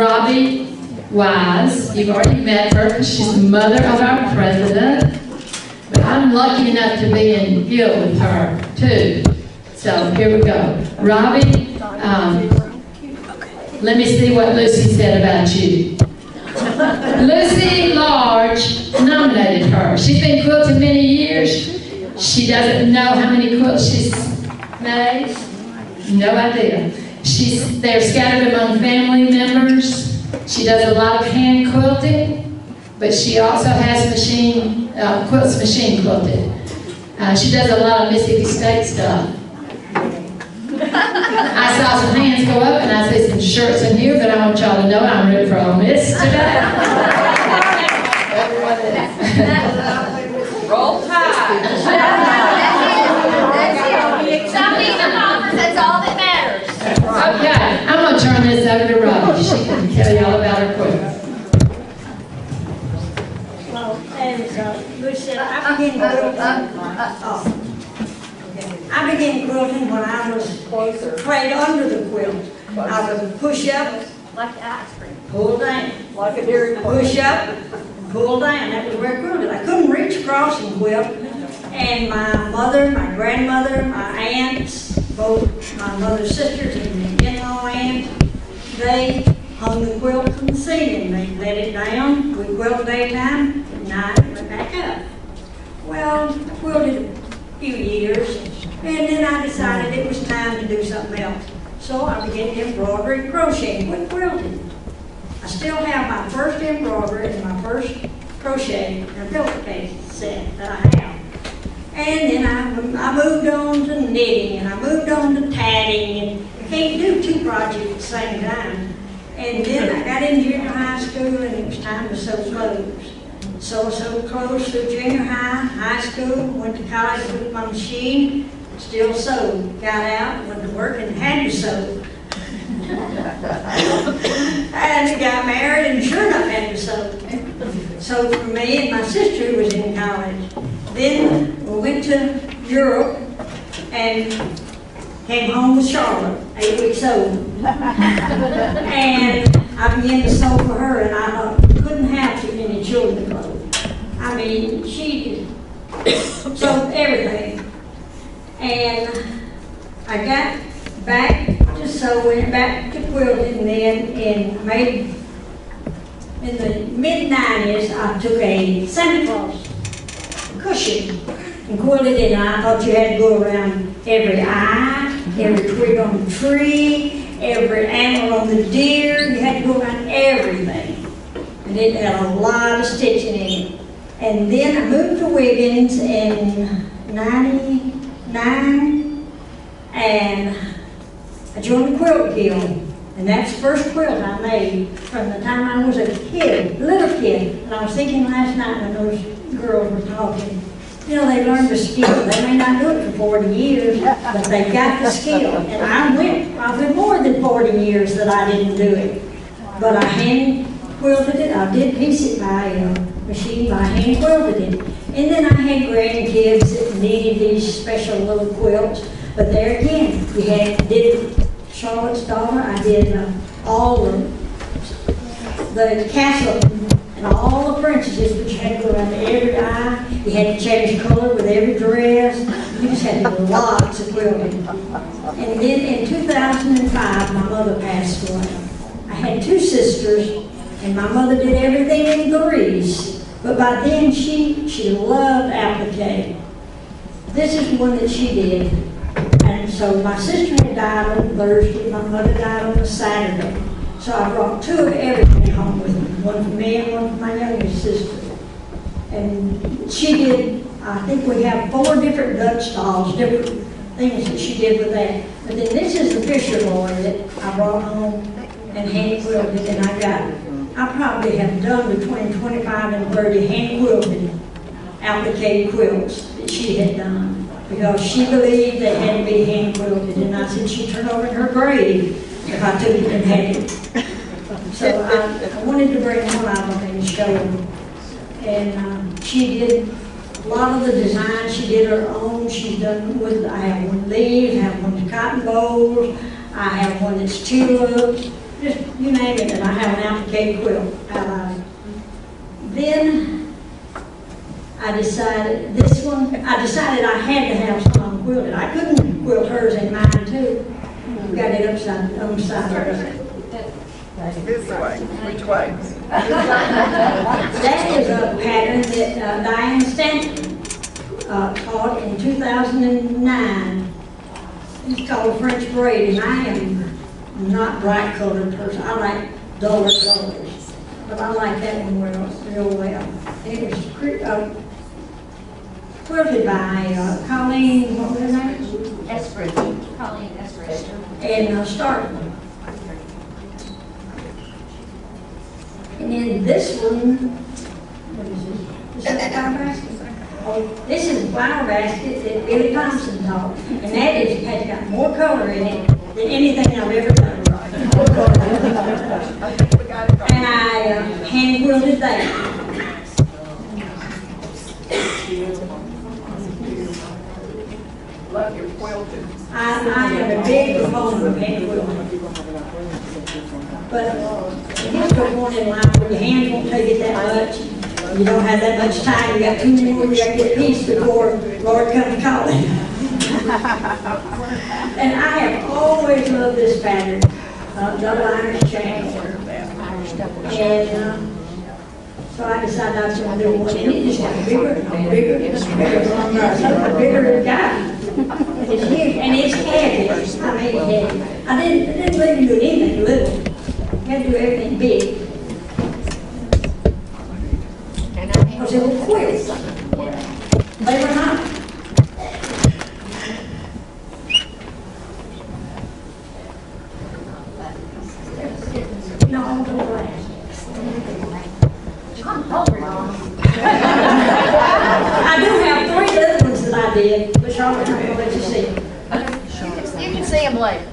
Robbie Wise. You've already met her because she's the mother of our president. But I'm lucky enough to be in guild with her, too. So here we go. Robbie, let me see what Lucy said about you. Lucy Large nominated her. She's been quilting many years. She doesn't know how many quilts she's made. No idea. They're scattered among family members. She does a lot of hand quilting, but she also has quilts machine quilted. She does a lot of Mississippi State stuff. I saw some hands go up and I see some shirts in here, but I want y'all to know I'm rooting for Ole Miss today. Roll Tide. Something in the conference, that's all that matters. Okay, I'm going to turn this over to Robbie. She can tell you all about her quilt. Well, as Lucy said, I began quilting when I was prayed under the quilt. I would push up, Like ice cream. pull down, like a dairy, push up, pull down. That was where I quilted. I couldn't reach across and quilt. And my mother, my grandmother, my aunts, both my mother's sisters and the in-law aunts, they hung the quilt from the ceiling. They let it down. We quilted daytime, at night it went back up. Well, I quilted a few years, and then I decided it was time to do something else. So I began embroidery and crocheting with quilting. I still have my first embroidery and my first crochet and pillowcase set that I have. And then I moved on to knitting, and I moved on to tatting, and you can't do two projects at the same time. And then I got in junior high school, and it was time to sew clothes. So I sewed clothes through junior high school, went to college with my machine, still sewed. Got out, went to work, and had to sew. And got married, and sure enough had to sew. So for me and my sister who was in college. Then we went to Europe and came home with Charlotte, 8 weeks old. And I began to sew for her, and I thought we couldn't have too many children clothes. I mean, she sewed everything. And I got back to sewing, back to quilting then, and made, in the mid-90s, I took a Santa Claus cushion and quilted it, and I thought you had to go around every eye, every twig on the tree, every animal on the deer. You had to go around everything. And it had a lot of stitching in it. And then I moved to Wiggins in '99, and I joined the Quilt Guild. And that's the first quilt I made from the time I was a kid, little kid. And I was thinking last night when those girls were talking, you know, they learned the skill. They may not do it for 40 years, but they got the skill. And I went probably more than 40 years that I didn't do it. But I hand quilted it. I did piece it by machine, by hand quilted it. And then I had grandkids that needed these special little quilts. But there again, you did Charlotte's daughter. I did all the castle and all the princesses, but you had to go around every eye. You had to change color with every dress. You just had to do lots of quilting. And then in 2005, my mother passed away. I had two sisters, and my mother did everything in Greece. But by then, she loved applique. This is one that she did. And so my sister had died on Thursday, my mother died on a Saturday. So I brought two of everything home with me, one for me and one for my youngest sister. And she did, I think we have 4 different Dutch dolls, different things that she did with that. But then this is the Fisher boy that I brought home and hand quilted, and I probably have done between 25 and 30 hand quilted applique quilts that she had done. Because she believed they had to be hand quilted, and I said she'd turn over in her grave if I took it and had it. So I wanted to bring one of them and show them. And she did a lot of the designs. She did her own. She's done I have one leaves, I have one that's cotton bowls, I have one that's tulips, just you name it, and I have an applique quilt out of it. Then I decided I had to have some quilted. I couldn't quilt hers in mine too. Got it upside down. This way. Which way? That is a pattern that Diane Stanton taught in 2009. It's called French braid, and I am not bright colored person. I like duller colors, but I like that one real well. It was quilted by Colleen, what was her name? Esprit. Colleen Esprit. And Starkman. And then this one, what is this? Is that a flower basket? Oh, this is a flower basket that Billy Thompson taught, and that has got more color in it than anything I've ever done. And I hand quilted that. Love your quilted. I am a big proponent of hand quilting. But it's the one in life where your hands won't take it that much. You don't have that much time. You got 2 more. You got to get peace before Lord comes calling. And I have always loved this pattern, double Irish chain. And so I decided I was going to do one, and it just got bigger and bigger and bigger. Bigger it got. It's huge, and it's heavy. I mean, heavy. I didn't really do anything little. You had to do everything big. Because they were quilts. They were not. No, I'm going to last. I do have 3 other ones that I did, but Charlotte, I'm going to let you see. You can see them later.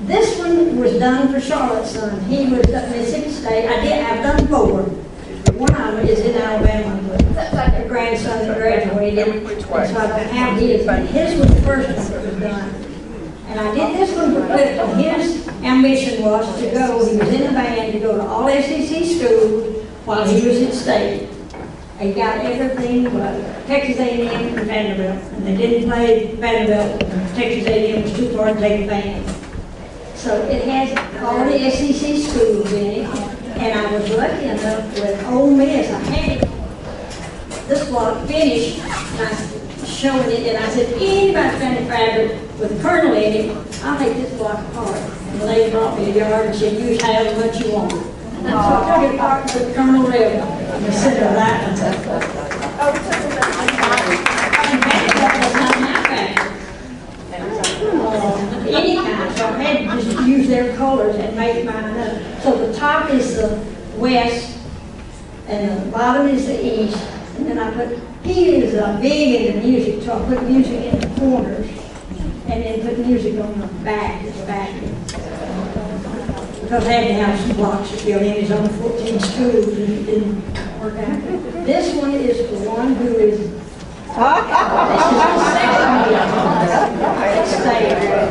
This one was done for Charlotte's son. He was at Mississippi State. I've done 4. One of them is in Alabama, but the grandson that graduated, and so I don't have his. But his was the first one that was done. And I did this one for Clifton. His ambition was to go, he was in a band, to go to all SEC schools while he was at state. He got everything but Texas A&M and Vanderbilt. And they didn't play Vanderbilt. Texas A&M was too far to take a band. So it has all the SEC schools in it. And I was lucky enough with Ole Miss. I had this block finished, and I showing it, and I said, anybody found a fabric with a kernel in it, I'll take this block apart. And the lady brought me a yard and said, use however much you want. And so I took it apart and put the kernel rail in the center of that one. Any kind, so I had to just use their colors and make mine up. So the top is the west, and the bottom is the east. And then I put, he is big into music, so I put music in the corners, and then put music on the back, because I had to have some blocks to fill in. He's on 14 schools, and it didn't work out. This one is the one who is, this is the second one.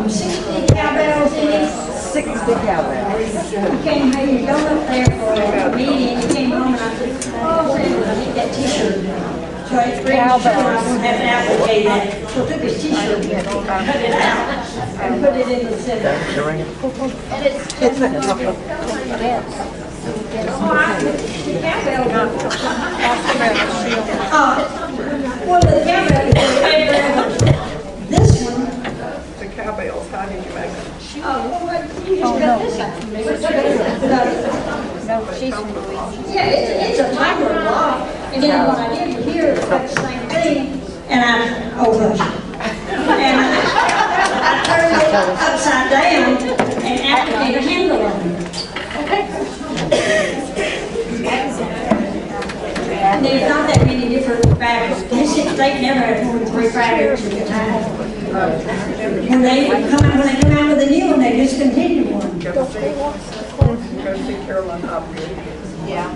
60 cowbells in it. 60 cowbells. You came here, you go up there for a meeting, you came home and I said, oh, I need that t-shirt. So I bring I won't have to applicate that. So I took his t-shirt and cut it out and put it in the center. And it's the cowbell. Well, the cowbell is this one. The cowbells, how did you make them? You just cut this out. Yeah, it's a tiger block. And then what I did was here, it's like the same thing, and I turned it upside down and applicated a handle on it. And there's not that many different fabrics. They never had more than 3 fabrics at a time. When they come out with a new one, they discontinue one. Go see Carolyn up here. Yeah.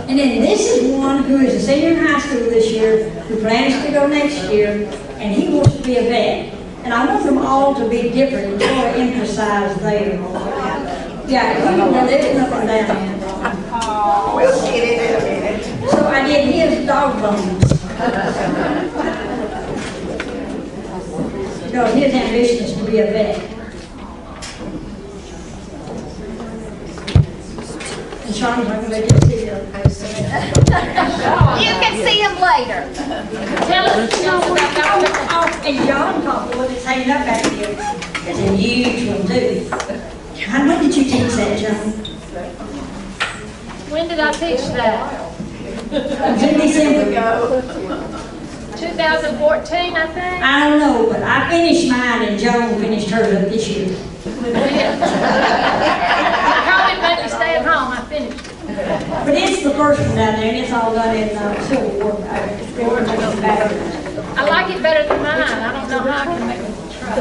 And then this is one who is a senior in high school this year, who plans to go next year, and he wants to be a vet. And I want them all to be different and sort of emphasize there. Yeah, they're lifting up and down. We'll get it in a minute. So I did his dog bones. Because his ambition is to be a vet. And Sean's not going to let you see him. You can see him later. Tell us about Dr. And John caught the one that's hanging up back here. It's a huge one too. When did you teach that, John? When did I teach that? It was in December. 2014, I think. I don't know, but I finished mine and Joan finished hers up this year. Probably made me stay at home. I finished. But it's the first one down there and it's all done in silver work. I like it better than mine. I don't know how I can make it try.